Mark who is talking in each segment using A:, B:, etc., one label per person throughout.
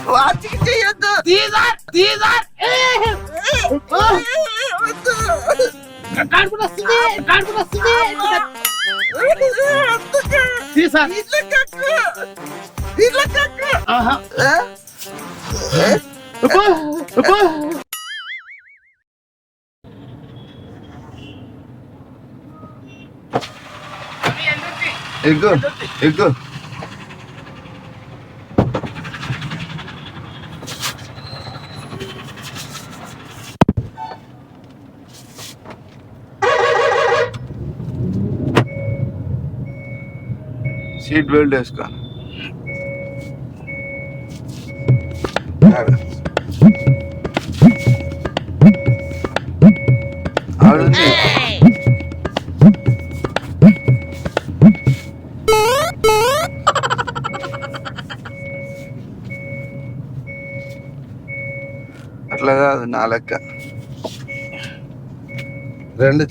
A: వాచికి చెయ్యొద్దు.
B: ఎక్కు ఎక్కు. సీట్ బెల్ట్ వేసుకో. ఆడుంది. అట్లా కాదు నా లెక్క.
C: రెండు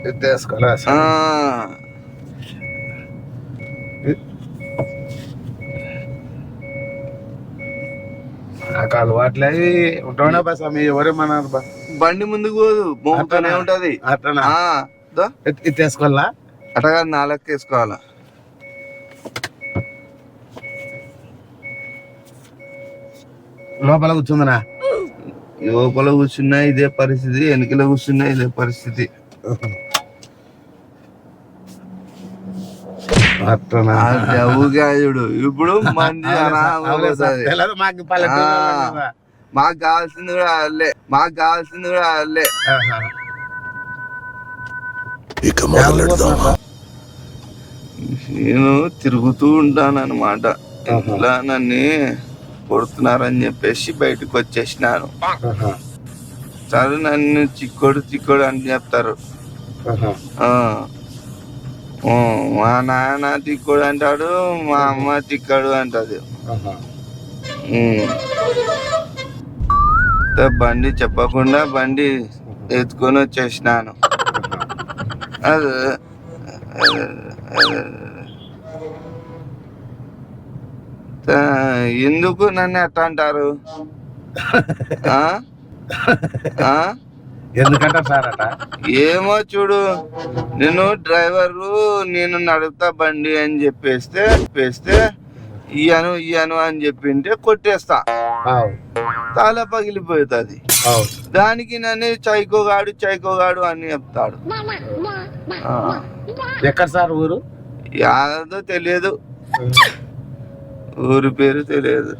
C: ఎత్తేసుకోవాలా? నాకు అలవాట్లే ఉంటావునా బా స్వామి, ఎవరేమన్నారు బా?
B: బండి ముందుకు పోదు, మోగుతూనే ఉంటది.
C: అట్లా ఎత్తేసుకోవాలా?
B: అట్లా కాదు నా లెక్క వేసుకోవాలా.
C: లోపల కూర్చుందనా?
B: లోపల కూర్చున్నా ఇదే పరిస్థితి, వెనకలో కూర్చున్నా ఇదే పరిస్థితి. చూడు ఇప్పుడు మంచి మాకు కావాల్సింది కూడా అల్లే, మాకు కావాల్సింది కూడా అల్లే. నేను తిరుగుతూ ఉంటాను అన్నమాట. ఇలా నన్ను కొడుతున్నారని చెప్పేసి బయటకు వచ్చేసినాను. సరే నన్ను చిక్కోడు అని చెప్తారు. మా నాన్న తిక్కోడు అంటాడు, మా అమ్మ తిక్కడు అంటది. బండి చెప్పకుండా బండి ఎత్తుకొని వచ్చేసినాను. ఎందుకు నన్ను ఎట్లా అంటారు?
C: ఎందుకంటారు సార్ అట?
B: ఏమో చూడు, నేను డ్రైవరు, నేను నడుపుతా బండి అని చెప్పేస్తే ఇయ్యను అని చెప్పింటే కొట్టేస్తా, తల పగిలిపోతుంది. దానికి నన్ను చైకోగాడు అని చెప్తాడు.
C: ఎక్కడ సార్ ఊరు?
B: యాదో తెలియదు, ఊరి పేరు తెలియదు.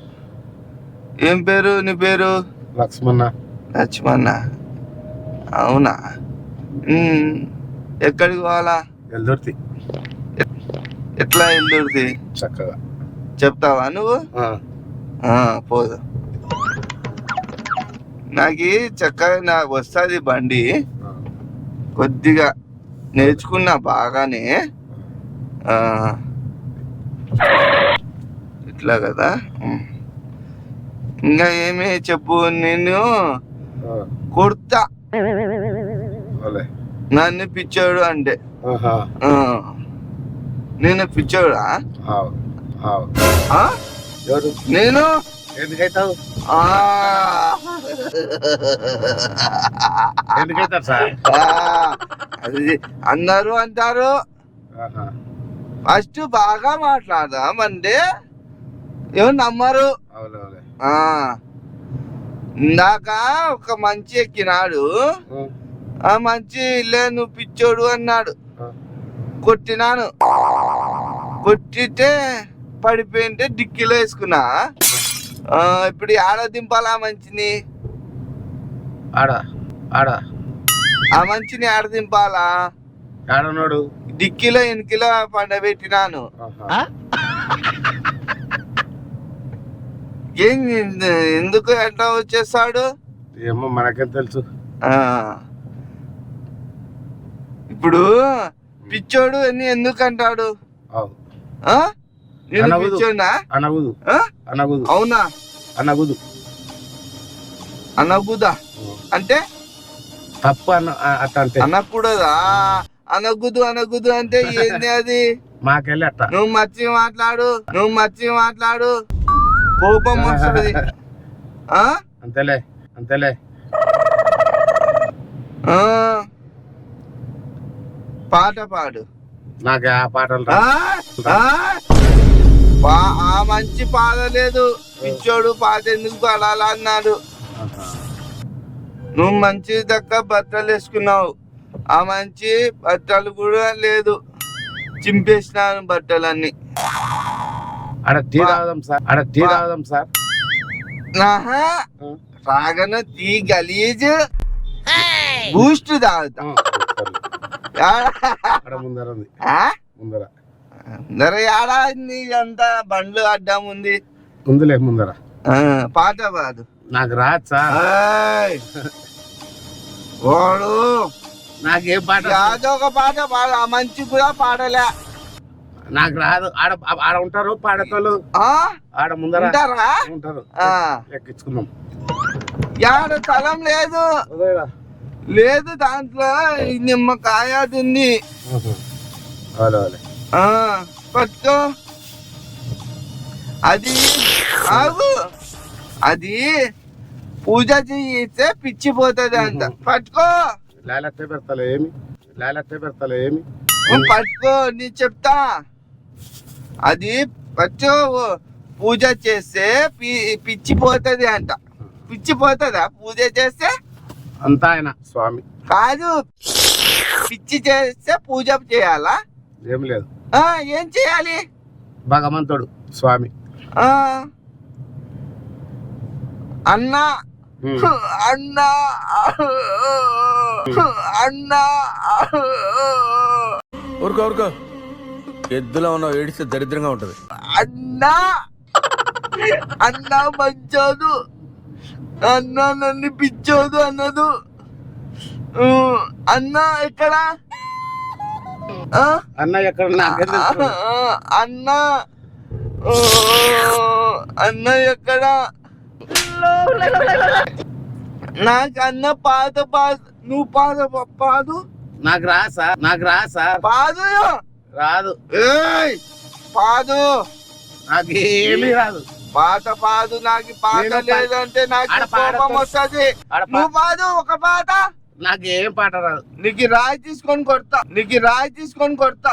B: ఏం పేరు నీ పేరు? లక్ష్మణ. అవునా? ఎక్కడికి పోవాలా?
C: ఎల్దుర్తి.
B: ఎట్లా ఎల్దుర్తి?
C: చక్కగా
B: చెప్తావా నువ్వు? పోదు. నాకు చక్కగా నాకు వస్తుంది బండి, కొద్దిగా నేర్చుకున్నా బాగానే. ఇట్లా కదా. ఇంకా ఏమి చెప్పు, నేను కొడతా నన్ను పిచ్చోడు అంటే. నేను పిచ్చోడా? నేను
C: ఎందుకైతావు? ఎందుకైతారు సార్?
B: అది అందరూ అంటారు. ఫస్ట్ బాగా మాట్లాడదామంటే ఎవరు నమ్మరు. ఇందాక ఒక మంచి ఎక్కినాడు, ఆ మంచి లే నువ్వు పిచ్చోడు అన్నాడు. కొట్టినాను, కొట్టితే పడిపోయింటే డిక్కీలో వేసుకున్నా. ఇప్పుడు ఆడ దింపాలా మంచిని? ఆ మంచిని ఆడ దింపాలా? డిక్కీలో ఎనికిలో పండబెట్టినాను. ఏం ఎందుకు ఎట్లా వచ్చేస్తాడు
C: ఏమో మనకేం తెలుసు.
B: ఇప్పుడు పిచ్చోడు అని ఎందుకు అంటాడు? పిచ్చోడా? అవునా? అనగుదా అంటే
C: తప్పు
B: అనకూడదా? అనగుదు అంటే ఏంది అది?
C: మాకెళ్ళి అట్ట
B: నువ్వు మర్చి మాట్లాడు, కోపం వస్తుంది. ఆ?
C: అంతేలే అంతేలే.
B: ఆ. పాట పాడు.
C: నాకు ఆ పాటలు
B: ఆ?
C: రా.
B: ఆ? ఆ మంచి పాడలేదు. పిచ్చోడు పాట ఎందుకు పాడాలా అన్నాడు.
C: ఆహా.
B: నువ్వు మంచి దక్క బట్టలు వేసుకున్నావు. ఆ మంచి బట్టలు కూడా లేదు. చింపేసినాను బట్టలన్నీ.
C: ఆడ టీ తాగుదాం సార్, ఆడ టీ తాగుదాం సార్.
B: ఆహా. రాగన తీ గలీజ్ బూస్ట్ తాగుతా.
C: ఆడ ముందర ఉంది, ముందర
B: అందరూ ఏడా అంతా బండ్లు అడ్డం ఉంది.
C: ఉందిలే ముందర.
B: పాట పాడు.
C: నాకు రాదు సార్.
B: ఏయ్, వాడు
C: నాకేం పాట
B: యాదో ఒక పాట పాడు. ఆ మంచి కూడా పాడలే.
C: నాకు రాదు. ఆడ ఆడ ఉంటారు పాడతోళ్ళు. ఆడ ముందర
B: ఉంటారా?
C: ఉంటారు. ఎక్కించుకుందాం.
B: యాడ స్థలం లేదు. లేదు దాంట్లో నిమ్మకాయ ఉంది. పట్టుకో. అది ఆగు. అది పూజ చేస్తే పిచ్చిపోతుంది అంట. పట్టుకో.
C: లాలట్టే పెడతలే ఏమి, లాలట్టే పెడతలే ఏమి.
B: పట్టుకో, నీ చెప్తా. అది పట్టుకో. పూజ చేస్తే పిచ్చిపోతుంది అంట. పిచ్చిపోతుందా పూజ చేస్తే?
C: అంతా ఆయన స్వామి
B: కాదు, పిచ్చి చేస్తే పూజ చేయాలా?
C: ఏం లేదు.
B: ఏం చేయాలి?
C: భగవంతుడు స్వామి.
B: అన్నా అన్నా అన్నా.
A: ఊరుకో ఊరుకో, ఎద్దులో ఉన్నావు, ఏడిస్తే దరిద్రంగా ఉంటది.
B: అన్నా అన్నా మంచోదు. అన్నా నన్ను పిచ్చోదు అన్నదు. అన్నా ఎక్కడ?
C: అన్న ఎక్కడ?
B: అన్నా అన్న ఎక్కడ? నాకు అన్న పాత నువ్వు పాదు.
C: నాకు రా సార్, నాకు రా సార్.
B: పాదు
C: రాదు.
B: ఏయ్ పాదు.
C: నాకేమీ రాదు.
B: పాదు. నాకు పాట లేదంటే నాకు కోపం వస్తుంది. నువ్వు పాదు ఒక పాట.
C: నాకేం పాట రాదు.
B: నీకు రాయి తీసుకొని కొడతా.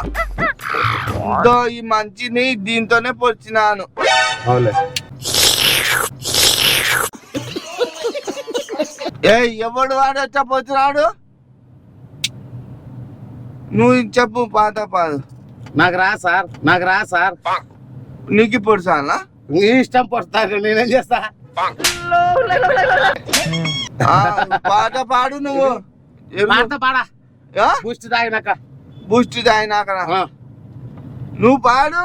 B: ఈ మంచిని దీంతోనే పొడిచినాను. ఎవడు వాడు వచ్చా పోతున్నాడు? నువ్వు చెప్పు పాట పాదు.
C: నాకు రా సార్, నాకు రా సార్.
B: నీకు పొడిచానా?
C: నీ ఇష్టం పొడతాను, నేనేం చేస్తా.
B: పాట పాడు. నువ్వు
C: పాడా. బూస్ట్ తాగినాక
B: నువ్వు పాడు.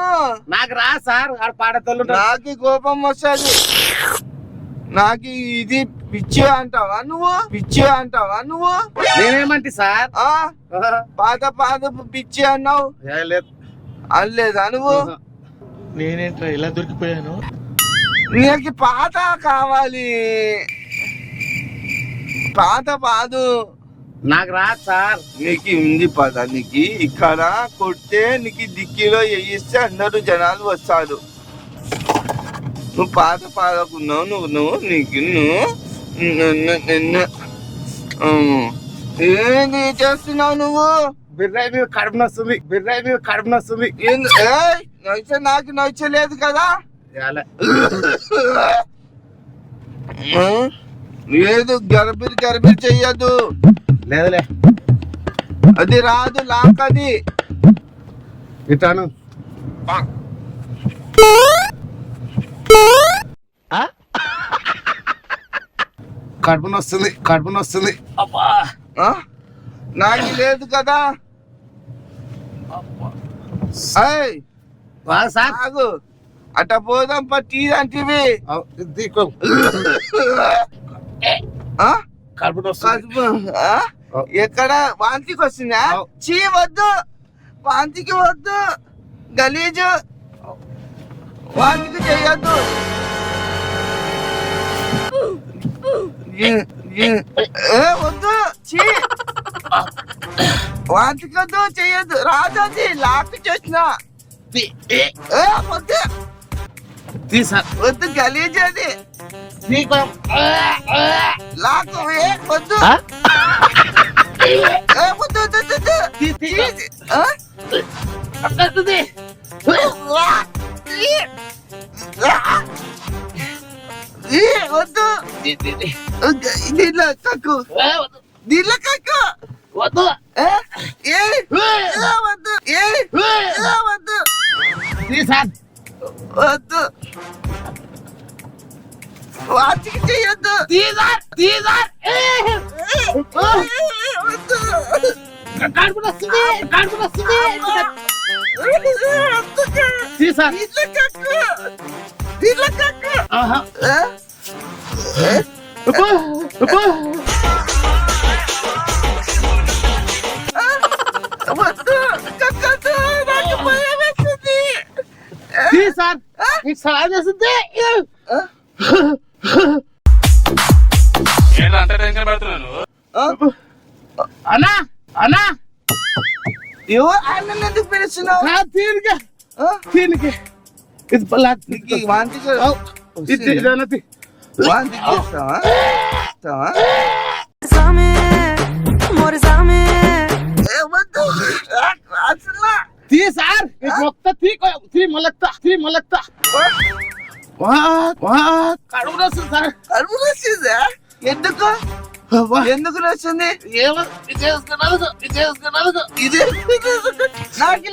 C: నాకు రా సార్. ఆడ పాడతోళ్ళు.
B: నాకు కోపం వస్తుంది. నాకు ఇది పిచ్చి అంటావా నువ్వు?
C: నేనేమంటి సార్?
B: పాత పిచ్చి అన్నావు. అనలేదా నువ్వు?
A: నేనేంట్రా ఇలా దొరికిపోయాను?
B: నీకు పాత కావాలి. పాత పాదు.
C: నాకు రా సార్.
B: నీకు ఉంది పద. నీకు ఇక్కడ కొడితే నీకు దిక్కిలో వేయిస్తే అందరూ జనాలు వస్తారు. నువ్వు పాత పాదకున్నావు. నీకు ఏంది చేస్తున్నావు నువ్వు?
C: బిర్యానీ మీద కడుపు నొస్తుంది.
B: నాకు నచ్చలేదు కదా. లేదు, గర్భిరి చెయ్యదు.
C: లేదులే,
B: అది రాదు. లాక్ అది
C: ఇటాను. కడుపు నొస్తుంది. అబ్బా,
B: నాకు లేదు కదా. సాగు అట్ట పోదాం టీ అంటివి. ఎక్కడ వాంతికి వస్తుందా? చీ వద్దు, వాంతికి వద్దు. గలీజు వాంతికి చెయ్యొద్దు. వద్దు, చీ వాంతికి వద్దు, చెయ్యొద్దు. రాజు లాక్ చేసిన. వద్దు, వద్దు, గలీజ్ అది. లాకు వద్దు వద్దు వద్దు దీనిలో కక్కు దీనిలో కక్కు వద్దు వద్దు వద్దు వద్దు వాటికి చేయొద్దు
C: అన్నా అన్నా
B: ఎందుకు పిలుస్తున్నావు
C: దీనికి ఇది
B: వాంతి వాంతి చేస్తావా
C: సార్ మళ్ళా కడుపు వస్తుంది సార్
B: కడుపు వస్తుందా ఎందుకు ఎందుకు వస్తుంది ఇది నాకు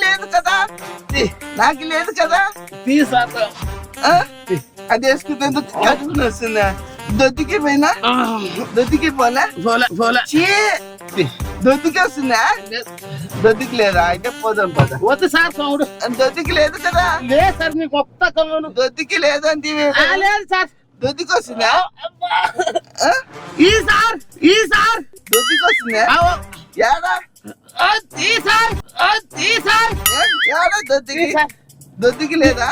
B: లేదు కదా అది వేసుకునేందుకు కడుపు వస్తుందా దొద్దుకి పోయినా దొద్దుకి పోలే దొద్దుకి వస్తుందా దొద్దుకి లేదా అయితే పోదాం పద
C: వద్దు సార్ సౌండ్
B: దొద్దుకి లేదు కదా
C: లేదు సార్ నీకు ఒక్క
B: దొద్దుకి లేదంటే
C: లేదు సార్
B: దొద్దుకి వస్తుందా
C: ఈ సార్
B: దొద్దుకి వస్తుందా ఏడా ఏడా దొద్దుకి లేదా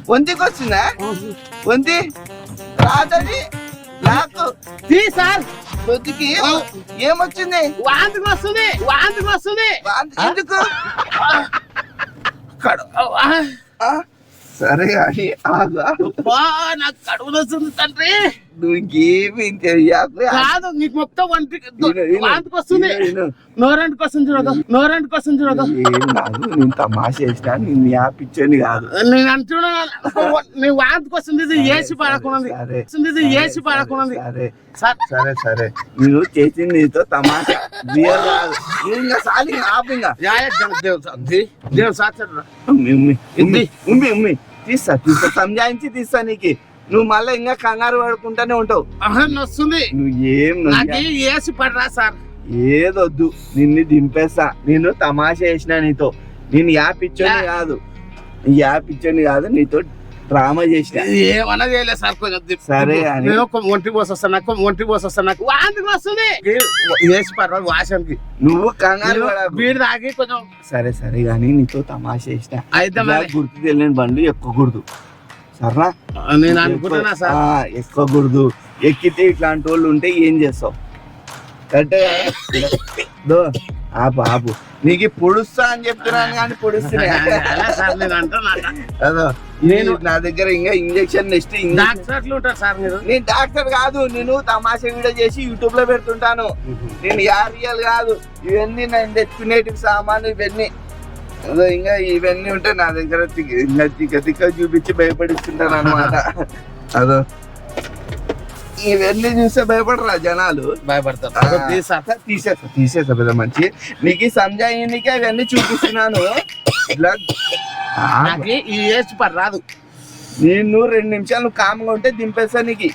B: వంతికి వస్తుందా వంతి రాదని నాకు
C: సార్
B: దొద్దుకి ఏమొచ్చింది
C: వాంతికి వస్తుంది
B: ఎందుకు సరే అని
C: నాకు కడుపులో వస్తుంది తండ్రి
B: నువ్వేమి
C: కాదు నీకు మొత్తం వాంతికి వస్తుంది నోరంటికి వస్తుంది చూడదు
B: నేను తమాష చేసిన నిన్ను యాపిచ్చని కాదు
C: నేను అంటున్నా నీ వాంతికి వస్తుంది ఇది ఏసి పడకున్నది
B: సరే సరే నేను చేసింది నీతో తమాష రియల్ కాదు ఇంకా సాలి ఆపింగా తీస్తా సంజాయించి తీస్తా నీకు నువ్వు మళ్ళీ ఇంకా కంగారు పడుకుంటానే ఉంటావు
C: వస్తుంది
B: నువ్వేం
C: ఏసి పడరా సార్
B: ఏదొద్దు నిన్ను దింపేస్తా నేను తమాష చేసిన నీతో నేను యాపిచ్చోని కాదు నీతో డ్రామా చేసిన
C: ఏమన్నా చేయలేదు సార్ కొంచెం
B: సరే
C: ఒంటి పోసొస్తా నాకు వాంతికి వస్తుంది వేసి పర్వాలేదు వాసనకి
B: నువ్వు కంగారు
C: వీడి తాగి కొంచెం
B: సరే గానీ నీతో తమాష చేసిన గుర్తు తెలియని బండ్లు ఎక్కకూడదు సరేనా
C: నేను అనుకుంటున్నా సార్
B: ఎక్కకూడదు ఎక్కితే ఇట్లాంటి వాళ్ళు ఉంటే ఏం చేస్తావు కరెక్టే ఆపు నీకు పొడుస్తా అని చెప్తున్నాను కానీ పొడుస్తున్నా నేను నా దగ్గర ఇంకా ఇంజక్షన్ నెక్స్ట్ నేను డాక్టర్ కాదు నేను తమాషా వీడియో చేసి యూట్యూబ్ లో పెడుతుంటాను నేను రియల్ కాదు ఇవన్నీ నేను తెచ్చుకునేటి సామాను ఇవన్నీ ఇంకా ఇవన్నీ ఉంటే నా దగ్గర తిక్క చూపించి భయపడిస్తుంటాను అనమాట అదో ఇవన్నీ చూస్తే భయపడరా జనాలు
C: భయపడతారు
B: తీసేస్తా పెద్ద మంచి నీకు సంజాయినికి అవన్నీ చూపిస్తున్నాను ఇట్లా
C: ఈ ఏజ్ రాదు
B: నేను 2 నిమిషాలు నువ్వు కామ్గా ఉంటే దింపేస్తా నీకు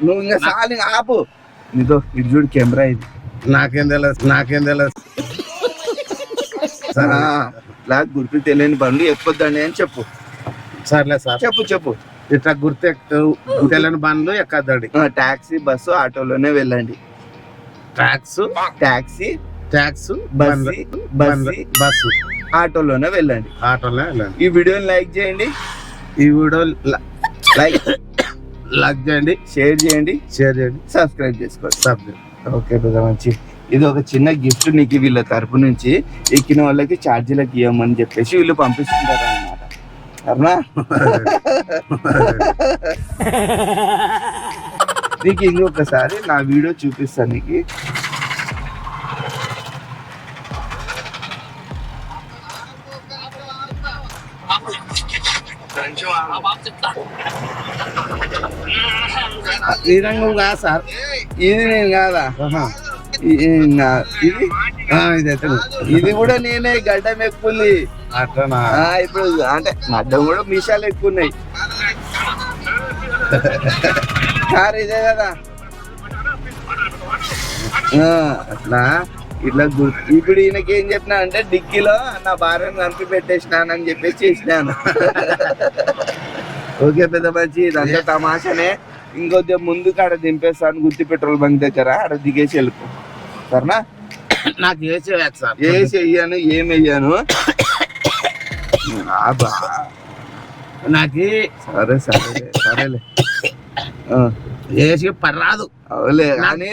B: నువ్వు ఇంకా చాలు ఆపు నీతో ఇటు చూడు కెమెరా ఇది
C: నాకేం తెలియదు
B: ఇలా గుర్తు తెలియని బండ్లు ఎక్కొద్దండి అని చెప్పు
C: సర్లే సార్
B: చెప్పు
C: ఇట్లా గుర్తు తెలియని బండ్లు ఎక్కద్దండి
B: టాక్సీ బస్సు ఆటోలోనే వెళ్ళండి టాక్సీ బస్సు ఆటోలోనే వెళ్ళండి ఈ వీడియోని లైక్ చేయండి
C: లైక్ చేయండి
B: షేర్ చేయండి సబ్స్క్రైబ్ చేసుకోండి ఓకే బ్రదర్ మంచి ఇది ఒక చిన్న గిఫ్ట్ నీకు వీళ్ళ తరపు నుంచి ఎక్కిన వాళ్ళకి ఛార్జీలకు ఇవ్వమని చెప్పేసి వీళ్ళు పంపిస్తుంటారు అన్నమాట. నీకు ఇంకొకసారి నా వీడియో చూపిస్తాను నీకు.
C: ఈ రంగు కాదు సార్.
B: ఇది నేను కాదా? ఇది
C: ఇదైతే
B: ఇది కూడా నేనే. గడ్డం ఎక్కువ ఉంది.
C: అట్లనా?
B: ఇప్పుడు అంటే గడ్డం కూడా మీసాలు ఎక్కువ ఉన్నాయి. కారు ఇదే కదా. అట్లా ఇట్లా ఇప్పుడు ఈయనకి ఏం చెప్పినా అంటే డిక్కీలో నా భార్యను చంపి పెట్టేసినానని చెప్పేసి చేసినాను. ఓకే పెద్ద మంచి, ఇదంతా తమాషానే. ఇంకొద్ది ముందు కాడ దింపేస్తాను గుత్తి పెట్రోల్ బంక్ దగ్గర, అక్కడ దిగేసి వెళ్ళిపో సరేనా?
C: నాకు ఏసీ సార్.
B: ఏసి వెయ్యాను, ఏం వెయ్యాను.
C: నాకు
B: సరే సరే సరేలే.
C: ఏసీ పర్రాదు.
B: అవులే కానీ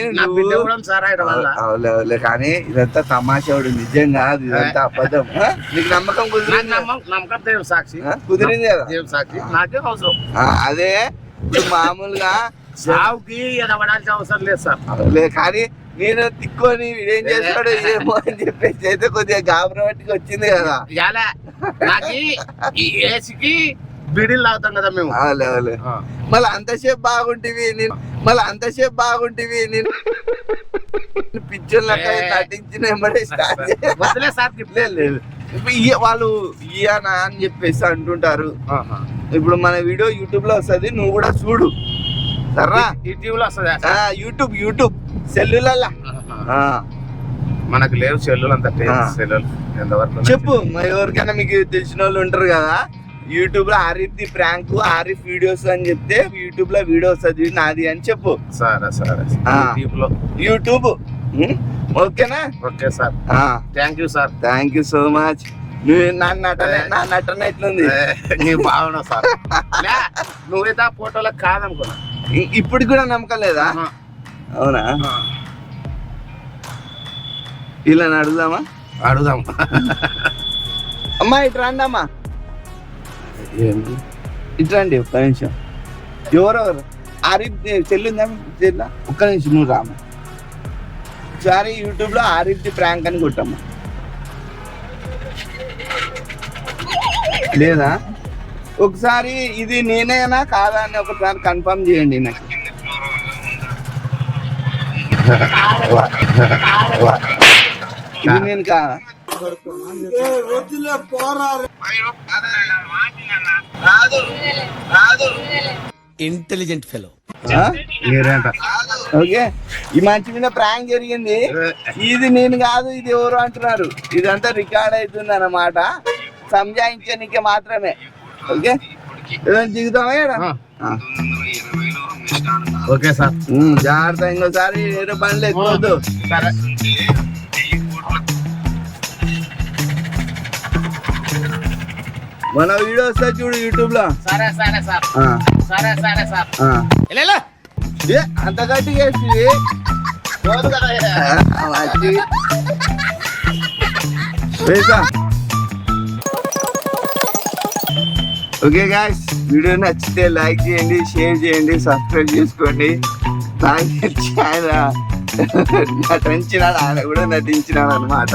B: అవులే కానీ ఇదంతా తమాషాడు, నిజం కాదు. ఇదంతా అబద్ధం. నీకు నమ్మకం కుదిరింది?
C: నమ్మకం దేవుడు సాక్షి.
B: కుదిరింది కదా?
C: దేవుడు సాక్షి. నాకే అవసరం.
B: అదే ఇప్పుడు మామూలుగా
C: సావుకి ఎదవడాల్సిన అవసరం లేదు సార్.
B: అవులే కానీ నేను తిక్కొని వీడేం చేస్తాడు ఏమో అని చెప్పేసి అయితే కొద్దిగా గాబరబట్టికి వచ్చింది కదా.
C: నాకు ఈ ఏసీకి బిడిలు తాగుతాం కదా మేము.
B: అవులే అవులే. మళ్ళీ అంతసేపు బాగుంటివి నేను, మళ్ళీ అంతసేపు బాగుంటివి నేను పిక్చర్లు నటించిన
C: వదిలే సార్.
B: లేదు ఇప్పుడు వాళ్ళు ఇయనా అని చెప్పేసి అంటుంటారు. ఇప్పుడు మన వీడియో యూట్యూబ్ లో వస్తుంది, నువ్వు కూడా చూడు సర్రా.
C: యూట్యూబ్ లో వస్తుంది.
B: యూట్యూబ్ సెల్లులల్లా
C: మనకు లేవు సెల్లులు అంత. సెల్లులు ఎంతవరకు
B: చెప్పు మరి, ఎవరికైనా మీకు తెలిసిన వాళ్ళు ఉంటారు కదా. యూట్యూబ్ లో Arif the prank, Arif videos అని చెప్తే యూట్యూబ్ లో వీడియో వస్తుంది నాది అని చెప్పు.
C: సరే సరే.
B: యూట్యూబ్ ఓకేనా?
C: Okay sir. Thank you sir.
B: Thank you so much. నా నటన ఎట్లుంది?
C: నీ బాగున్నావు సార్. నువ్వైతే ఆ ఫోటోలో కాదనుకున్నా.
B: ఇప్పుడు కూడా నమ్మకం లేదా? అవునా? ఇలా అడుగుదామా?
C: అడుగుదాం.
B: అమ్మా ఇటు రండి అమ్మా. ఇట్రండి ఒక్క నిమిషం. ఎవరెవరు? ఆరిఫ్ చెల్లిందా? చెల్లా ఒక్క నిమిషం, నువ్వు రామ్మా. ఒకసారి యూట్యూబ్ లో ఆరిఫ్ ది ప్రాంక్ అని కొట్టమ్మా. లేదా ఒకసారి ఇది నేనేనా కాదా అని ఒకసారి కన్ఫర్మ్ చేయండి నాకు. ఇది నేను కాదా?
A: Intelligent fellow.
B: ఓకే, ఈ మంచి మీద ప్రాంక్ జరిగింది. ఇది నేను కాదు, ఇది ఎవరు అంటున్నారు. ఇదంతా రికార్డ్ అవుతుంది అన్నమాట, సంజాయించడానికి మాత్రమే. ఓకే దిగుతామా?
C: Okay sir.
B: జాగ్రత్త, ఇంకోసారి వేరే బండ్లు ఎక్కువద్దు. మన వీడియో వస్తా చూడు యూట్యూబ్ లో.
C: సరే సరే సార్. సరే సరే సార్.
B: అంత గట్టిగా వేస్తుంది. ఓకే గాయ్స్, వీడియో నచ్చితే లైక్ చేయండి, షేర్ చేయండి, సబ్స్క్రైబ్ చేసుకోండి. నటించినాడు, ఆయన కూడా నటించినాడు అనమాట.